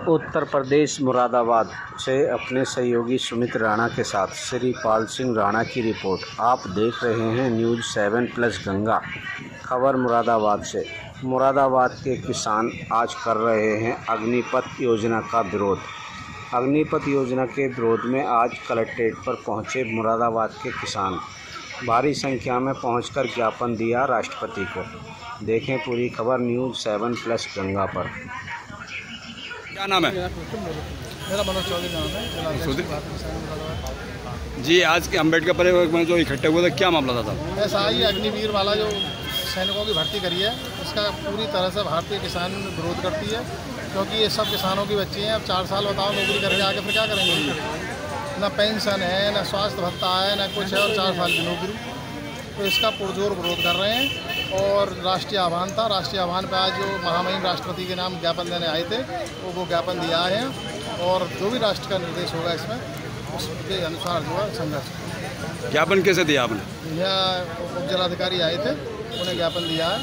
उत्तर प्रदेश मुरादाबाद से अपने सहयोगी सुमित राणा के साथ श्री पाल सिंह राणा की रिपोर्ट। आप देख रहे हैं न्यूज़ 7+ गंगा। खबर मुरादाबाद से। मुरादाबाद के किसान आज कर रहे हैं अग्निपथ योजना का विरोध। अग्निपथ योजना के विरोध में आज कलेक्ट्रेट पर पहुंचे मुरादाबाद के किसान। भारी संख्या में पहुंचकर ज्ञापन दिया राष्ट्रपति को। देखें पूरी खबर न्यूज़ 7+ गंगा पर। क्या नाम है? मेरा मनोज चौधरी नाम है जी। आज के अम्बेडकर परिवार में जो इकट्ठे हुए थे, क्या मामला था? ऐसा ही अग्निवीर वाला जो सैनिकों की भर्ती करी है, उसका पूरी तरह से भारतीय किसान विरोध करती है, क्योंकि ये सब किसानों की बच्चे हैं। अब 4 साल बताओ नौकरी करके आगे फिर क्या करेंगे? ना पेंशन है, ना स्वास्थ्य भत्ता है, ना कुछ है, और 4 साल की नौकरी। तो इसका पुरजोर विरोध कर रहे हैं। और राष्ट्रीय आह्वान था। राष्ट्रीय आह्वान पर आज जो महामहिम राष्ट्रपति के नाम ज्ञापन देने आए थे, वो ज्ञापन दिया है। और जो भी राष्ट्र का निर्देश होगा इसमें, उसके अनुसार जो है संघर्ष। ज्ञापन कैसे दिया आपने? यह उप जिलाधिकारी आए थे, उन्हें ज्ञापन दिया है।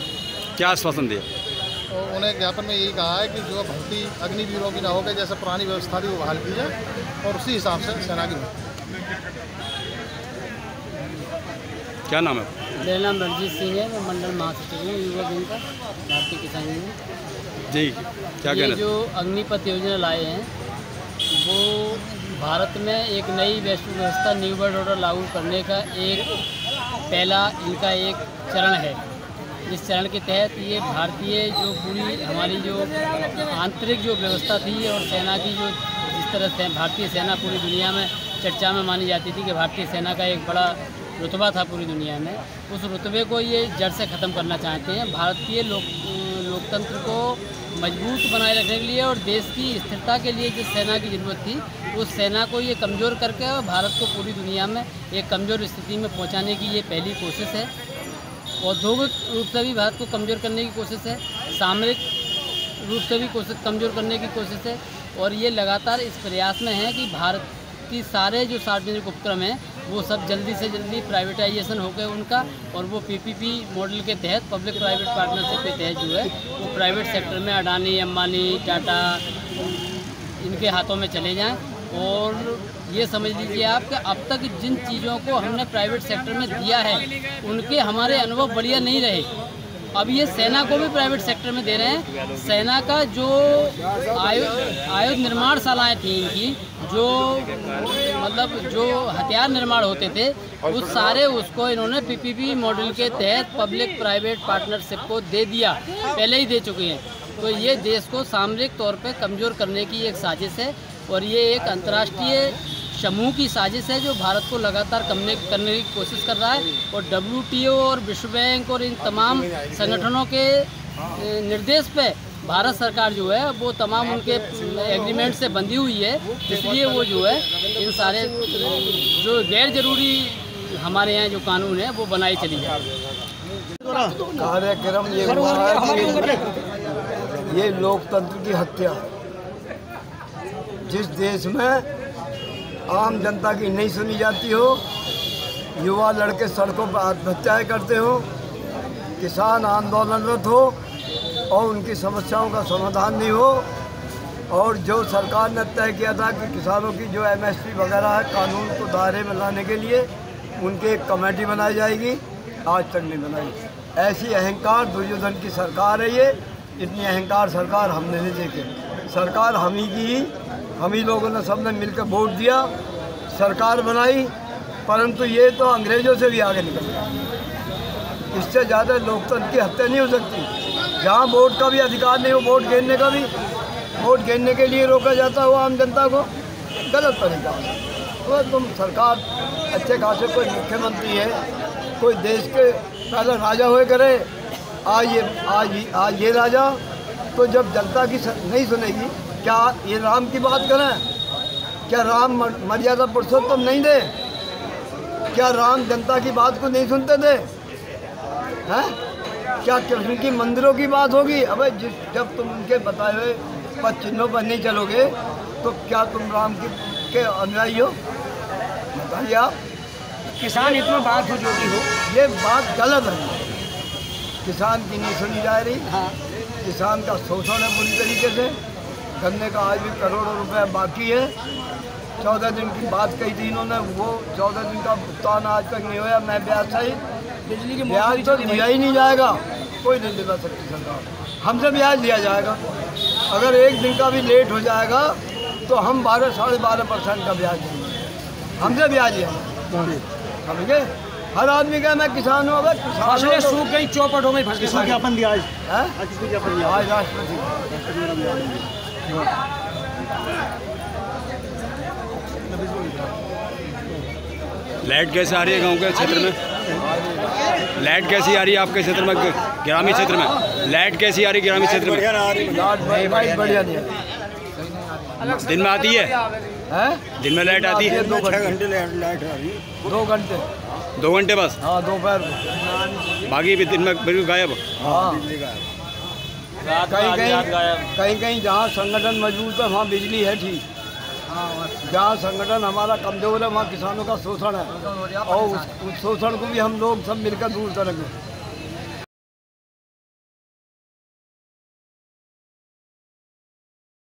क्या आश्वासन दिया? तो उन्हें ज्ञापन में यही कहा है कि जो भर्ती अग्निवीरों की ना हो गई, जैसे पुरानी व्यवस्था थी वो बहाल की जाए, और उसी हिसाब से सेना की। क्या नाम है? मेरा नाम रणजीत सिंह है। मैं मंडल महासचिव हूँ युवा विंग का, भारतीय किसान यूनियन जी। क्या कहना? ये जो अग्निपथ योजना लाए हैं, वो भारत में एक नई वैश्विक व्यवस्था न्यू वर्ल्ड ऑर्डर लागू करने का एक पहला इनका एक चरण है। इस चरण के तहत ये भारतीय जो पूरी हमारी जो आंतरिक जो व्यवस्था थी, और सेना की जो जिस तरह से भारतीय सेना पूरी दुनिया में चर्चा में मानी जाती थी कि भारतीय सेना का एक बड़ा रुतबा था पूरी दुनिया में, उस रुतबे को ये जड़ से ख़त्म करना चाहते हैं। भारतीय लोकतंत्र को मजबूत बनाए रखने के लिए और देश की स्थिरता के लिए जिस सेना की ज़रूरत थी, उस सेना को ये कमज़ोर करके भारत को पूरी दुनिया में एक कमज़ोर स्थिति में पहुंचाने की ये पहली कोशिश है। औद्योगिक रूप से भी भारत को कमज़ोर करने की कोशिश है, सामरिक रूप से भी कमज़ोर करने की कोशिश है। और ये लगातार इस प्रयास में है कि भारत की सारे जो सार्वजनिक उपक्रम हैं, वो सब जल्दी से जल्दी प्राइवेटाइजेशन हो गए उनका, और वो पीपीपी मॉडल के तहत, पब्लिक प्राइवेट पार्टनरशिप के तहत जो है वो प्राइवेट सेक्टर में अडानी, अंबानी, टाटा इनके हाथों में चले जाएं। और ये समझ लीजिए आप कि अब तक जिन चीज़ों को हमने प्राइवेट सेक्टर में दिया है, उनके हमारे अनुभव बढ़िया नहीं रहे। अब ये सेना को भी प्राइवेट सेक्टर में दे रहे हैं। सेना का जो आयुध निर्माण शालाएँ थी इनकी, जो मतलब जो हथियार निर्माण होते थे, उस सारे उसको इन्होंने पीपीपी मॉडल के तहत पब्लिक प्राइवेट पार्टनरशिप को दे दिया, पहले ही दे चुके हैं। तो ये देश को सामरिक तौर पे कमज़ोर करने की एक साजिश है, और ये एक अंतर्राष्ट्रीय समूह की साजिश है जो भारत को लगातार करने की कोशिश कर रहा है। और WTO और विश्व बैंक और इन तमाम संगठनों के निर्देश पे भारत सरकार जो है वो तमाम उनके एग्रीमेंट से बंधी हुई है। इसलिए वो जो है इन सारे जो गैर जरूरी हमारे यहाँ जो कानून है वो बनाई चली जा रही है। कार्यक्रम ये हुआ है कि ये लोकतंत्र की हत्या, जिस देश में आम जनता की नहीं सुनी जाती हो, युवा लड़के सड़कों पर आत्महत्याएं करते हो, किसान आंदोलनरत हो और उनकी समस्याओं का समाधान नहीं हो, और जो सरकार ने तय किया था कि किसानों की जो MSP वगैरह है कानून को दायरे में लाने के लिए उनकी एक कमेटी बनाई जाएगी, आज तक नहीं बनाई। ऐसी अहंकार दुर्योधन की सरकार है ये। इतनी अहंकार सरकार हमने नहीं देखी। सरकार हम ही की, हम ही लोगों ने सबने मिलकर वोट दिया, सरकार बनाई, परंतु ये तो अंग्रेज़ों से भी आगे निकल गया। इससे ज़्यादा लोकतंत्र की हत्या नहीं हो सकती। जहाँ वोट का भी अधिकार नहीं हो, वोट गिनने का भी, वोट गिनने के लिए रोका जाता हो आम जनता को, गलत तरीका। तो तुम सरकार अच्छे खासे कोई मुख्यमंत्री है, कोई देश के पहले राजा हुए करे, आज ये राजा, तो जब जनता की नहीं सुनेगी, क्या ये राम की बात करें? क्या राम मर्यादा पुरुषोत्तम नहीं दे? क्या राम जनता की बात को नहीं सुनते थे? हैं? क्या कृष्ण की मंदिरों की बात होगी? अबे जब तुम उनके बताए हुए पद चिन्हों पर नहीं चलोगे तो क्या तुम राम के अनुयायी हो? बताइए आप। किसान इतना बात हो जो भी हो, ये बात गलत है। किसान की नहीं सुनी जा रही। किसान का शोषण है पूरी तरीके से। गन्ने का आज भी करोड़ों रुपए बाकी है। 14 दिन की बात कही थी इन्होंने, वो 14 दिन का भुगतान आज तक नहीं होया। मैं ब्याज सहित बिजली की ब्याज तो दिया ही नहीं जाएगा, कोई नहीं दिला सकती सरकार। हमसे ब्याज लिया जाएगा, अगर एक दिन का भी लेट हो जाएगा तो हम 12-12.5% का ब्याज देंगे। हमसे ब्याज लिया समझे। हर आदमी का मैं किसान हूँ, अगर फसलें सूख गई, चौपट हो गई, फसलें ज्ञापन दिया आज आज राष्ट्रपति लाइट कैसे आ रही है गांव के क्षेत्र में? लाइट कैसी आ रही है आपके क्षेत्र में, ग्रामीण क्षेत्र में? लाइट कैसी आ रही है ग्रामीण क्षेत्र में? बढ़िया नहीं है। दिन में आती है? दिन में लाइट आती है? 2 घंटे लाइट आ रही है। 2 घंटे 2 घंटे बस? हाँ, दोपहर। बाकी भी दिन में बिल्कुल गायब? हाँ, कहीं जहाँ संगठन मजबूत है वहाँ बिजली है ठीक, जहाँ संगठन हमारा कमजोर है वहाँ किसानों का शोषण है, और उस शोषण को भी हम लोग सब मिलकर दूर करेंगे।